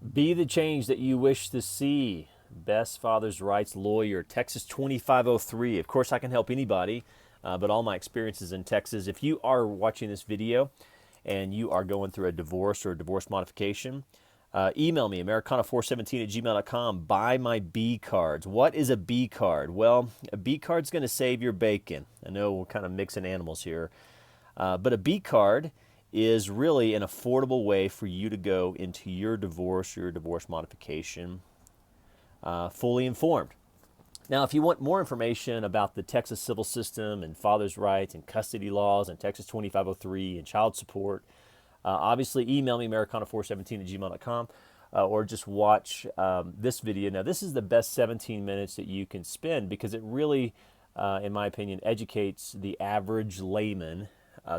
Be the change that you wish to see. Best Father's Rights Lawyer, Texas 2503. Of course, I can help anybody, but all my experiences in Texas. If you are watching this video and you are going through a divorce or a divorce modification, email me, americana417@gmail.com. Buy my B cards. What is a B card? Well, a B card's going to save your bacon. I know we're kind of mixing animals here, but a B card is really an affordable way for you to go into your divorce or your divorce modification fully informed. Now, if you want more information about the Texas civil system and father's rights and custody laws and Texas 2503 and child support, obviously email me, americana417@gmail.com, or just watch this video. Now, this is the best 17 minutes that you can spend because it really, in my opinion, educates the average layman,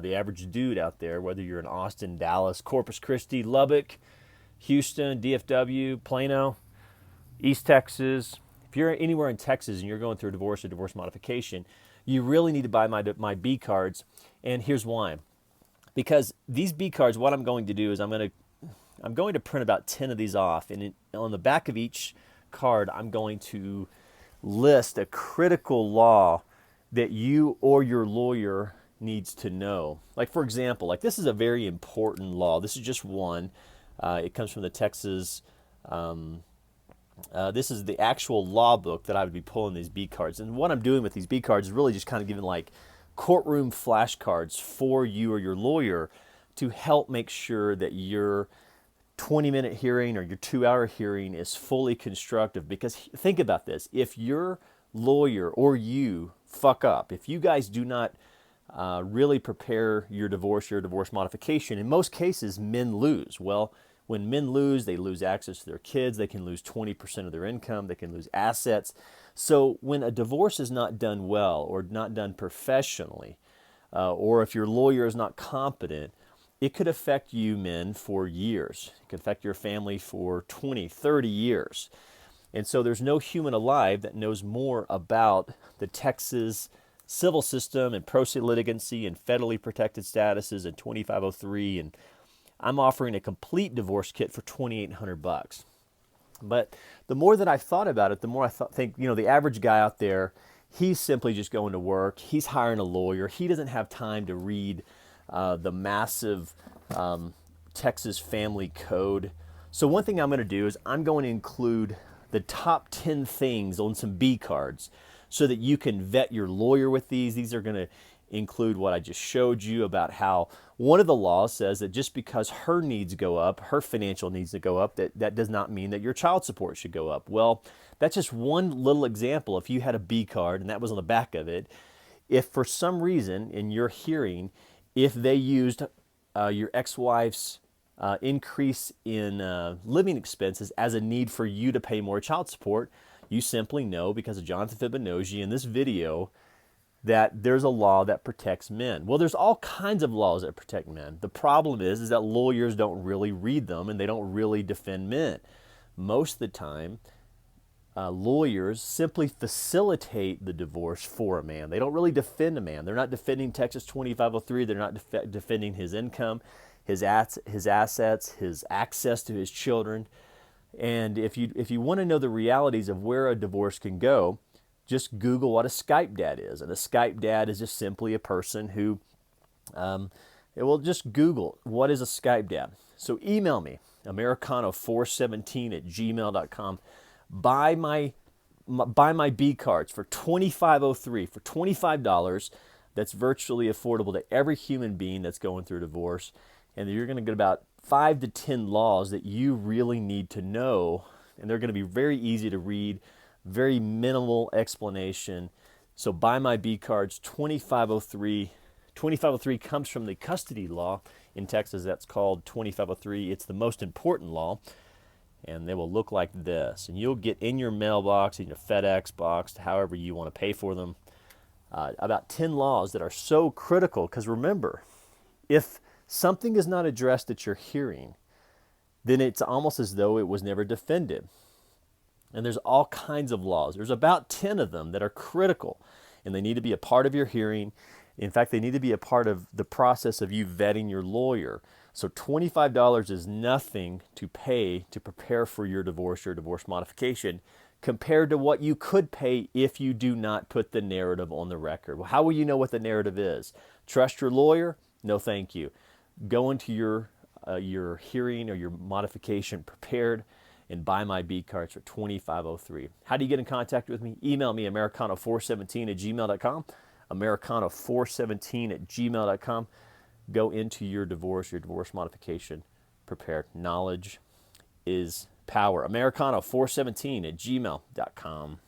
the average dude out there, whether you're in Austin, Dallas, Corpus Christi, Lubbock, Houston, DFW, Plano, East Texas. If you're anywhere in Texas and you're going through a divorce or divorce modification, you really need to buy my B cards. And here's why. Because these B cards, what I'm going to do is I'm going to print about 10 of these off, and on the back of each card, I'm going to list a critical law that you or your lawyer needs to know. Like, for example, like this is a very important law. This is just one. It comes from the Texas. This is the actual law book that I would be pulling these B cards. And what I'm doing with these B cards is really just kind of giving like courtroom flashcards for you or your lawyer to help make sure that your 20-minute hearing or your 2-hour hearing is fully constructive. Because think about this, if your lawyer or you fuck up, if you guys do not really prepare your divorce modification, in most cases men lose. Well, when men lose, they lose access to their kids, they can lose 20% of their income, they can lose assets. So when a divorce is not done well or not done professionally, or if your lawyer is not competent, it could affect you men for years. It could affect your family for 20, 30 years. And so there's no human alive that knows more about the Texas civil system and pro se litigancy and federally protected statuses and 2503, and I'm offering a complete divorce kit for $2,800. But the more that I thought about it, the more I think, the average guy out there, he's simply just going to work. He's hiring a lawyer. He doesn't have time to read the massive Texas family code. So one thing I'm going to do is I'm going to include the top 10 things on some B cards so that you can vet your lawyer with these. These are going to include what I just showed you about how one of the laws says that just because her needs go up, her financial needs to go up, that does not mean that your child support should go up. Well, that's just one little example. If you had a B card and that was on the back of it, if for some reason in your hearing, if they used your ex-wife's increase in living expenses as a need for you to pay more child support, you simply know, because of Jonathan Fibonacci in this video, that there's a law that protects men. Well, there's all kinds of laws that protect men. The problem is that lawyers don't really read them and they don't really defend men. Most of the time, lawyers simply facilitate the divorce for a man. They don't really defend a man. They're not defending Texas 2503. They're not defending his income, his assets, his access to his children. And if you want to know the realities of where a divorce can go, just Google what a Skype dad is. And a Skype dad is just simply a person who, just Google what is a Skype dad. So email me, americano417@gmail.com. Buy my B cards for $2503, for $25. That's virtually affordable to every human being that's going through divorce. And you're going to get about 5 to 10 laws that you really need to know. And they're going to be very easy to read, very minimal explanation. So buy my B cards, 2503. 2503 comes from the custody law in Texas. That's called 2503. It's the most important law. And they will look like this. And you'll get in your mailbox, in your FedEx box, however you want to pay for them, about 10 laws that are so critical. Because remember, if something is not addressed at your hearing, then it's almost as though it was never defended. And there's all kinds of laws. There's about 10 of them that are critical, and they need to be a part of your hearing. In fact, they need to be a part of the process of you vetting your lawyer. So $25 is nothing to pay to prepare for your divorce modification compared to what you could pay if you do not put the narrative on the record. Well, how will you know what the narrative is? Trust your lawyer? No, thank you. Go into your hearing or your modification prepared and buy my bead cards for $25.03. How do you get in contact with me? Email me, americano417@gmail.com, americano417@gmail.com. Go into your divorce modification prepared. Knowledge is power. americano417@gmail.com.